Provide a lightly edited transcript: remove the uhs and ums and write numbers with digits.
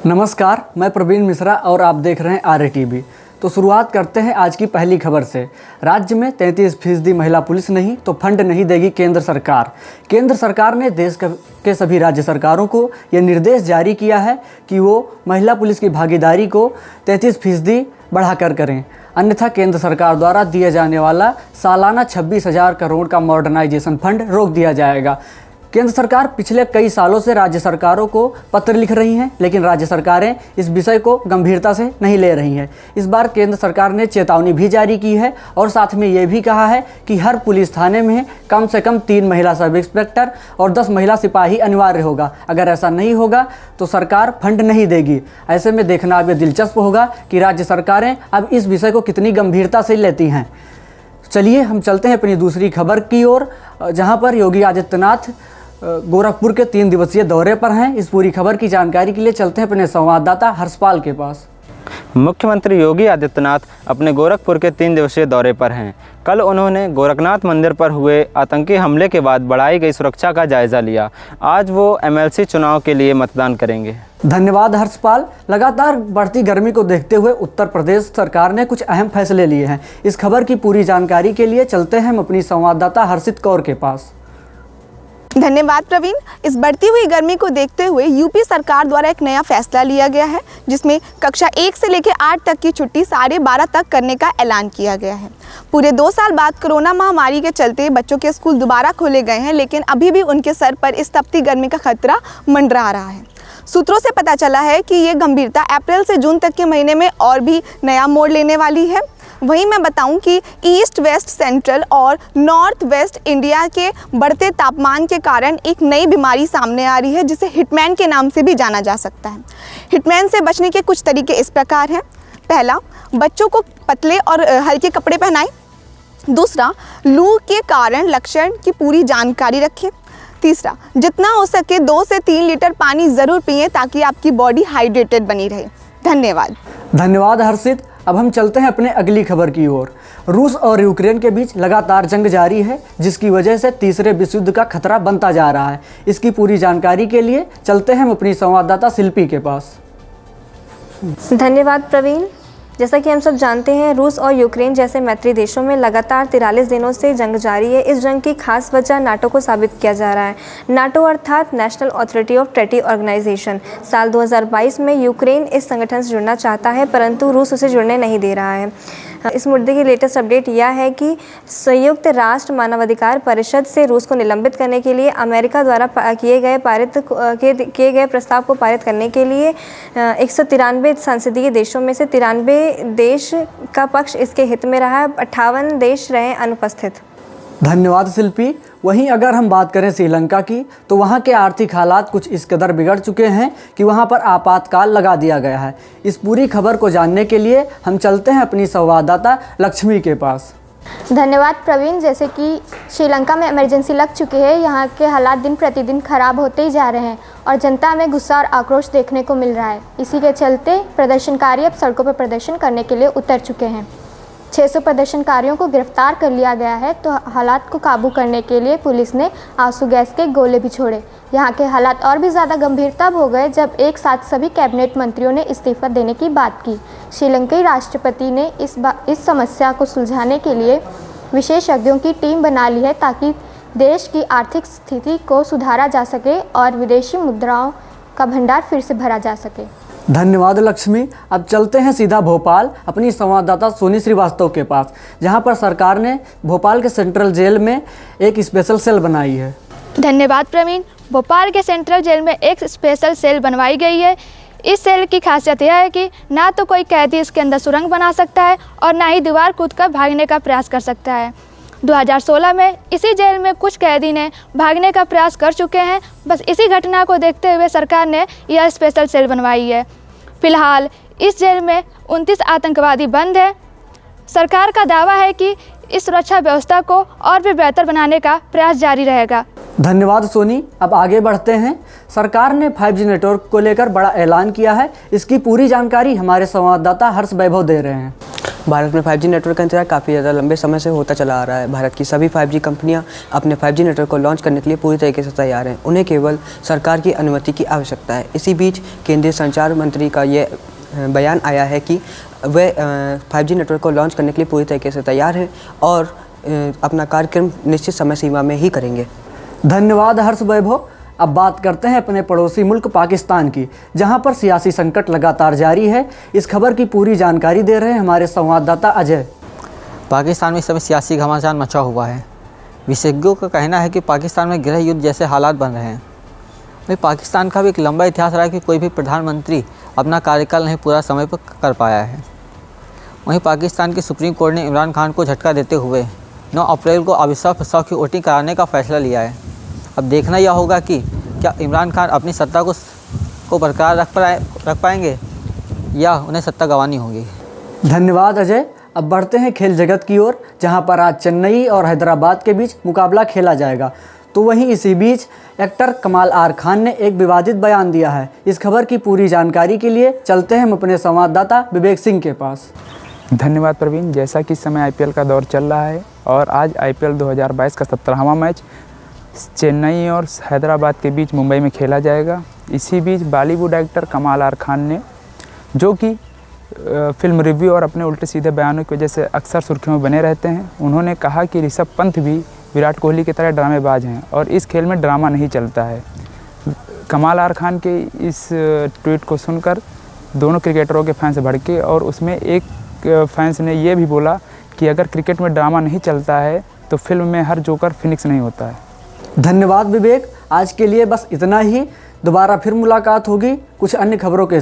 नमस्कार, मैं प्रवीण मिश्रा और आप देख रहे हैं RATV। तो शुरुआत करते हैं आज की पहली खबर से। राज्य में 33% महिला पुलिस नहीं तो फंड नहीं देगी केंद्र सरकार। केंद्र सरकार ने देश के सभी राज्य सरकारों को यह निर्देश जारी किया है कि वो महिला पुलिस की भागीदारी को 33% बढ़ाकर करें, अन्यथा केंद्र सरकार द्वारा दिया जाने वाला सालाना 26,000 करोड़ का मॉडर्नाइजेशन फंड रोक दिया जाएगा। केंद्र सरकार पिछले कई सालों से राज्य सरकारों को पत्र लिख रही हैं, लेकिन राज्य सरकारें इस विषय को गंभीरता से नहीं ले रही हैं। इस बार केंद्र सरकार ने चेतावनी भी जारी की है और साथ में ये भी कहा है कि हर पुलिस थाने में कम से कम 3 महिला सब इंस्पेक्टर और 10 महिला सिपाही अनिवार्य होगा। अगर ऐसा नहीं होगा तो सरकार फंड नहीं देगी। ऐसे में देखना अब ये दिलचस्प होगा कि राज्य सरकारें अब इस विषय को कितनी गंभीरता से लेती हैं। चलिए हम चलते हैं अपनी दूसरी खबर की ओर, जहाँ पर योगी आदित्यनाथ गोरखपुर के 3 दिवसीय दौरे पर हैं। इस पूरी खबर की जानकारी के लिए चलते हैं अपने संवाददाता हर्षपाल के पास। मुख्यमंत्री योगी आदित्यनाथ अपने गोरखपुर के 3 दिवसीय दौरे पर हैं। कल उन्होंने गोरखनाथ मंदिर पर हुए आतंकी हमले के बाद बढ़ाई गई सुरक्षा का जायजा लिया। आज वो MLC चुनाव के लिए मतदान करेंगे। धन्यवाद हर्षपाल। लगातार बढ़ती गर्मी को देखते हुए उत्तर प्रदेश सरकार ने कुछ अहम फैसले लिए हैं। इस खबर की पूरी जानकारी के लिए चलते हैं हम अपनी संवाददाता हर्षित कौर के पास। धन्यवाद प्रवीण। इस बढ़ती हुई गर्मी को देखते हुए यूपी सरकार द्वारा एक नया फैसला लिया गया है, जिसमें कक्षा 1 से लेकर 8 तक की छुट्टी 12:30 तक करने का ऐलान किया गया है। पूरे 2 साल बाद कोरोना महामारी के चलते बच्चों के स्कूल दोबारा खोले गए हैं, लेकिन अभी भी उनके सर पर इस तपती गर्मी का खतरा मंडरा रहा है। सूत्रों से पता चला है कि ये गंभीरता अप्रैल से जून तक के महीने में और भी नया मोड़ लेने वाली है। वहीं मैं बताऊं कि ईस्ट वेस्ट सेंट्रल और नॉर्थ वेस्ट इंडिया के बढ़ते तापमान के कारण एक नई बीमारी सामने आ रही है, जिसे हिटमैन के नाम से भी जाना जा सकता है। हिटमैन से बचने के कुछ तरीके इस प्रकार हैं। पहला, बच्चों को पतले और हल्के कपड़े पहनाएं। दूसरा, लू के कारण लक्षण की पूरी जानकारी रखें। तीसरा, जितना हो सके 2 से 3 लीटर पानी ज़रूर पिएं ताकि आपकी बॉडी हाइड्रेटेड बनी रहे। धन्यवाद हर्षित। अब हम चलते हैं अपने अगली खबर की ओर। रूस और यूक्रेन के बीच लगातार जंग जारी है, जिसकी वजह से तीसरे विश्व युद्ध का खतरा बनता जा रहा है। इसकी पूरी जानकारी के लिए चलते हैं हम अपनी संवाददाता शिल्पी के पास। धन्यवाद प्रवीण। जैसा कि हम सब जानते हैं, रूस और यूक्रेन जैसे मैत्री देशों में लगातार 43 दिनों से जंग जारी है। इस जंग की खास वजह नाटो को साबित किया जा रहा है। नाटो अर्थात national authority of treaty organisation. साल 2022 में यूक्रेन इस संगठन से जुड़ना चाहता है, परंतु रूस उसे जुड़ने नहीं दे रहा है। इस मुद्दे की लेटेस्ट अपडेट यह है कि संयुक्त राष्ट्र मानवाधिकार परिषद से रूस को निलंबित करने के लिए अमेरिका द्वारा किए गए प्रस्ताव को पारित करने के लिए 193 संसदीय देशों में से 93 देश का पक्ष इसके हित में रहा। 58 देश रहे अनुपस्थित। धन्यवाद शिल्पी। वहीं अगर हम बात करें श्रीलंका की, तो वहां के आर्थिक हालात कुछ इस कदर बिगड़ चुके हैं कि वहां पर आपातकाल लगा दिया गया है। इस पूरी खबर को जानने के लिए हम चलते हैं अपनी संवाददाता लक्ष्मी के पास। धन्यवाद प्रवीण। जैसे कि श्रीलंका में इमरजेंसी लग चुकी है, यहाँ के हालात दिन प्रतिदिन खराब होते ही जा रहे हैं और जनता में गुस्सा और आक्रोश देखने को मिल रहा है। इसी के चलते प्रदर्शनकारी अब सड़कों पर प्रदर्शन करने के लिए उतर चुके हैं। 600 प्रदर्शनकारियों को गिरफ्तार कर लिया गया है। तो हालात को काबू करने के लिए पुलिस ने आंसू गैस के गोले भी छोड़े। यहाँ के हालात और भी ज़्यादा गंभीर तब हो गए जब एक साथ सभी कैबिनेट मंत्रियों ने इस्तीफा देने की बात की। श्रीलंकाई राष्ट्रपति ने इस समस्या को सुलझाने के लिए विशेषज्ञों की टीम बना ली है, ताकि देश की आर्थिक स्थिति को सुधारा जा सके और विदेशी मुद्राओं का भंडार फिर से भरा जा सके। धन्यवाद लक्ष्मी। अब चलते हैं सीधा भोपाल अपनी संवाददाता सोनी श्रीवास्तव के पास, जहां पर सरकार ने भोपाल के सेंट्रल जेल में एक स्पेशल सेल बनाई है। धन्यवाद प्रवीण। भोपाल के सेंट्रल जेल में एक स्पेशल सेल बनवाई गई है। इस सेल की खासियत यह है कि ना तो कोई कैदी इसके अंदर सुरंग बना सकता है और ना ही दीवार कूदकर भागने का प्रयास कर सकता है। 2016 में इसी जेल में कुछ कैदी ने भागने का प्रयास कर चुके हैं। बस इसी घटना को देखते हुए सरकार ने यह स्पेशल सेल बनवाई है। फिलहाल इस जेल में 29 आतंकवादी बंद हैं। सरकार का दावा है कि इस सुरक्षा व्यवस्था को और भी बेहतर बनाने का प्रयास जारी रहेगा। धन्यवाद सोनी। अब आगे बढ़ते हैं। सरकार ने 5G नेटवर्क को लेकर बड़ा ऐलान किया है। इसकी पूरी जानकारी हमारे संवाददाता हर्ष वैभव दे रहे हैं। भारत में 5G नेटवर्क का इंतजार काफ़ी ज़्यादा लंबे समय से होता चला आ रहा है। भारत की सभी 5G कंपनियां अपने 5G नेटवर्क को लॉन्च करने के लिए पूरी तरीके से तैयार हैं। उन्हें केवल सरकार की अनुमति की आवश्यकता है। इसी बीच केंद्रीय संचार मंत्री का ये बयान आया है कि वे 5G नेटवर्क को लॉन्च करने के लिए पूरी तरीके से तैयार हैं और अपना कार्यक्रम निश्चित समय सीमा में ही करेंगे। धन्यवाद हर्ष वैभव। अब बात करते हैं अपने पड़ोसी मुल्क पाकिस्तान की, जहां पर सियासी संकट लगातार जारी है। इस खबर की पूरी जानकारी दे रहे हैं हमारे संवाददाता अजय। पाकिस्तान में इस समय सियासी घमासान मचा हुआ है। विशेषज्ञों का कहना है कि पाकिस्तान में गृह युद्ध जैसे हालात बन रहे हैं। वहीं पाकिस्तान का भी एक लंबा इतिहास रहा है कि कोई भी प्रधानमंत्री अपना कार्यकाल नहीं पूरा समय पर कर पाया है। वहीं पाकिस्तान के सुप्रीम कोर्ट ने इमरान खान को झटका देते हुए 9 अप्रैल को अविश्वास प्रस्ताव की वोटिंग कराने का फैसला लिया है। अब देखना यह होगा कि क्या इमरान खान अपनी सत्ता को बरकरार रख पाएंगे या उन्हें सत्ता गंवानी होगी। धन्यवाद अजय। अब बढ़ते हैं खेल जगत की ओर, जहां पर आज चेन्नई और हैदराबाद के बीच मुकाबला खेला जाएगा। तो वहीं इसी बीच एक्टर कमाल आर खान ने एक विवादित बयान दिया है। इस खबर की पूरी जानकारी के लिए चलते हैं हम अपने संवाददाता विवेक सिंह के पास। धन्यवाद प्रवीण। जैसा कि इस समय आईपीएल का दौर चल रहा है और आज आईपीएल 2022 का 17वां मैच चेन्नई और हैदराबाद के बीच मुंबई में खेला जाएगा। इसी बीच बॉलीवुड एक्टर कमाल आर खान ने, जो कि फिल्म रिव्यू और अपने उल्टे सीधे बयानों की वजह से अक्सर सुर्खियों में बने रहते हैं, उन्होंने कहा कि ऋषभ पंत भी विराट कोहली की तरह ड्रामेबाज हैं और इस खेल में ड्रामा नहीं चलता है। कमाल आर खान के इस ट्वीट को सुनकर दोनों क्रिकेटरों के फैंस भड़के और उसमें एक फैंस ने ये भी बोला कि अगर क्रिकेट में ड्रामा नहीं चलता है तो फिल्म में हर जोकर फिनिक्स नहीं होता है। धन्यवाद विवेक। आज के लिए बस इतना ही। दोबारा फिर मुलाकात होगी कुछ अन्य खबरों के